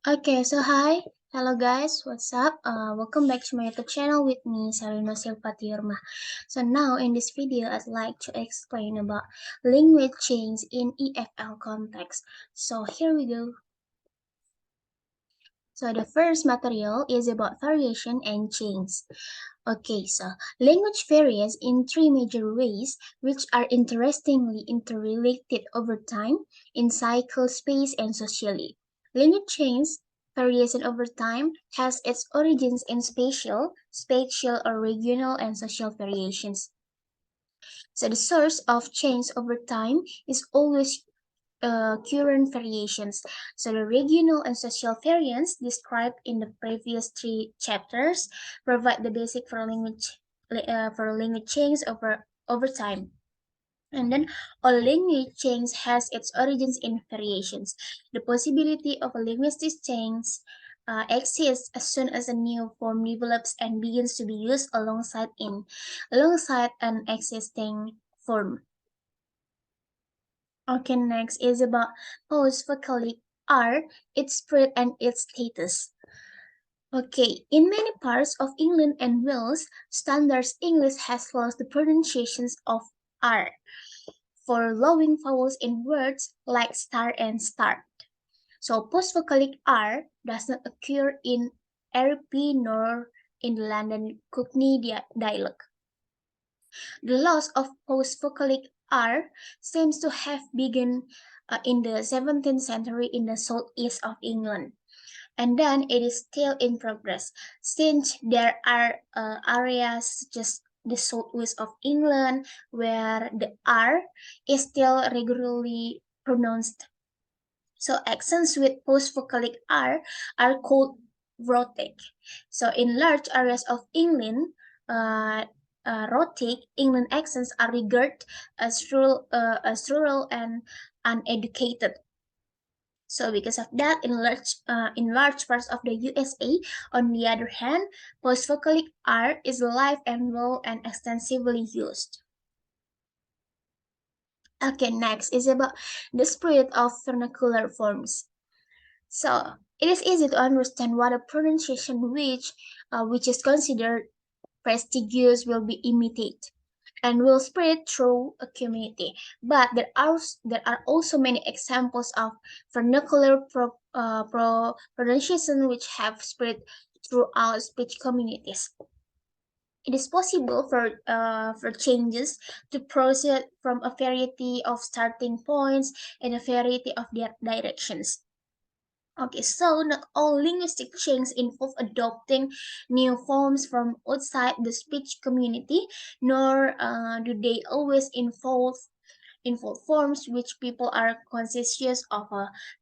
Okay, so hi, hello guys, what's up? Welcome back to my YouTube channel with me, Salino Silvatiurma. So now in this video, I'd like to explain about language change in EFL context. So here we go. So the first material is about variation and change. Okay, so language varies in three major ways, which are interestingly interrelated over time in cycle, space, and socially. Language change, variation over time, has its origins in spatial or regional and social variations. So the source of change over time is always current variations. So the regional and social variants described in the previous three chapters provide the basic for language change over time. And then all language change has its origins in variations. The possibility of a linguistic change exists as soon as a new form develops and begins to be used alongside an existing form. Okay, next is about post-vocalic R, its spread and its status. Okay, in many parts of England and Wales, Standard English has lost the pronunciations of R for lowing vowels in words like star and start. So post-vocalic R does not occur in RP nor in the London Cockney dialect. The loss of post-vocalic R seems to have begun in the 17th century in the southeast of England, and then it is still in progress, since there are areas such as the southwest of England where the R is still regularly pronounced. So accents with post-vocalic R are called rhotic. So in large areas of England, uh, rhotic England accents are regarded as rural and uneducated. So because of that, in large parts of the USA, on the other hand, post-vocalic R is alive and well and extensively used. Okay, next is about the spread of vernacular forms. So it is easy to understand what a pronunciation which is considered prestigious will be imitated and will spread through a community. But there are also many examples of vernacular pronunciation which have spread throughout speech communities. It is possible for changes to proceed from a variety of starting points and a variety of their directions. Okay, so not all linguistic changes involve adopting new forms from outside the speech community, nor do they always involve forms which people are conscious of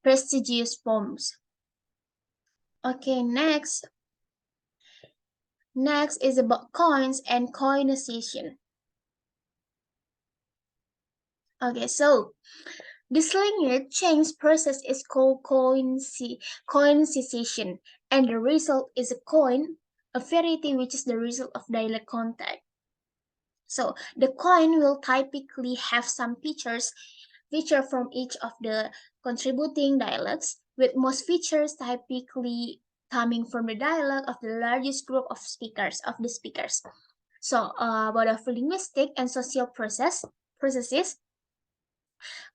prestigious forms. Okay, next is about coins and coinization. Okay, so this linear change process is called coinization, and the result is a coin, a variety which is the result of dialect contact. So the coin will typically have some feature from each of the contributing dialects, with most features typically coming from the dialect of the largest group of the speakers. So about the linguistic and social processes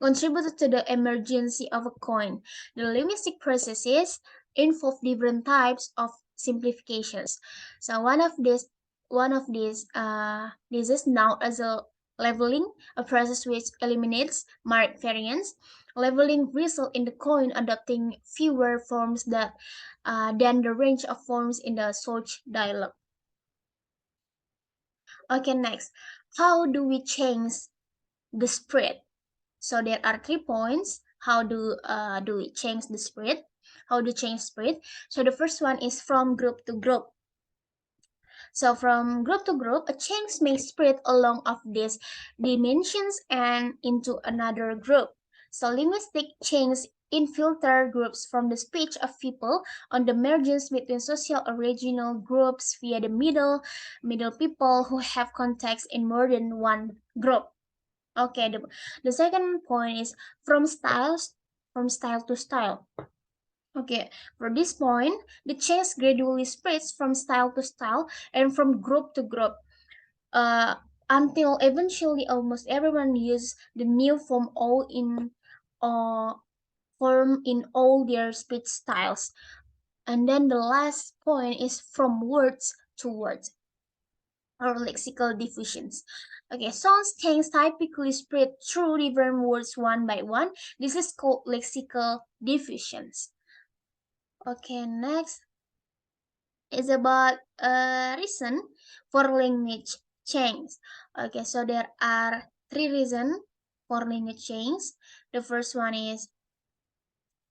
contributed to the emergence of a coin. The linguistic processes involve different types of simplifications. So one of these this is known as a leveling, a process which eliminates marked variance. Leveling results in the coin adopting fewer forms than the range of forms in the search dialog. Okay, next, how do we change the spread? So there are 3 points. How do we change the spread? How do change spread? So the first one is from group to group. So from group to group, a change may spread along of these dimensions and into another group. So linguistic change infiltrate groups from the speech of people on the margins between social or regional groups via the middle people who have contacts in more than one group. Okay, the second point is from styles, from style to style. Okay, for this point, the change gradually spreads from style to style and from group to group, uh, until eventually almost everyone uses the new uh, form in all their speech styles. And then the last point is from words to words, or lexical diffusions. Okay, songs things typically spread through different words one by one. This is called lexical diffusions. Okay, next is about a reason for language change. Okay, so there are three reasons for language change. The first one is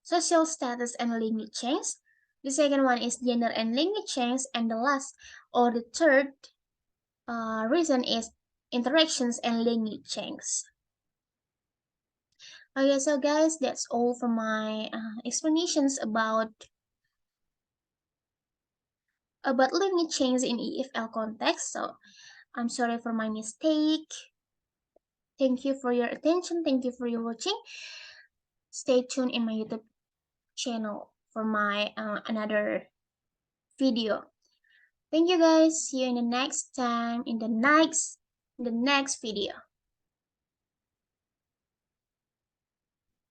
social status and language change. The second one is gender and language change, and the last or the third reason is interactions and language change. Okay, so guys, that's all for my explanations about language change in EFL context. So I'm sorry for my mistake. Thank you for your attention. Thank you for your watching. Stay tuned in my YouTube channel for my another video. Thank you guys. See you in the next time in the next video.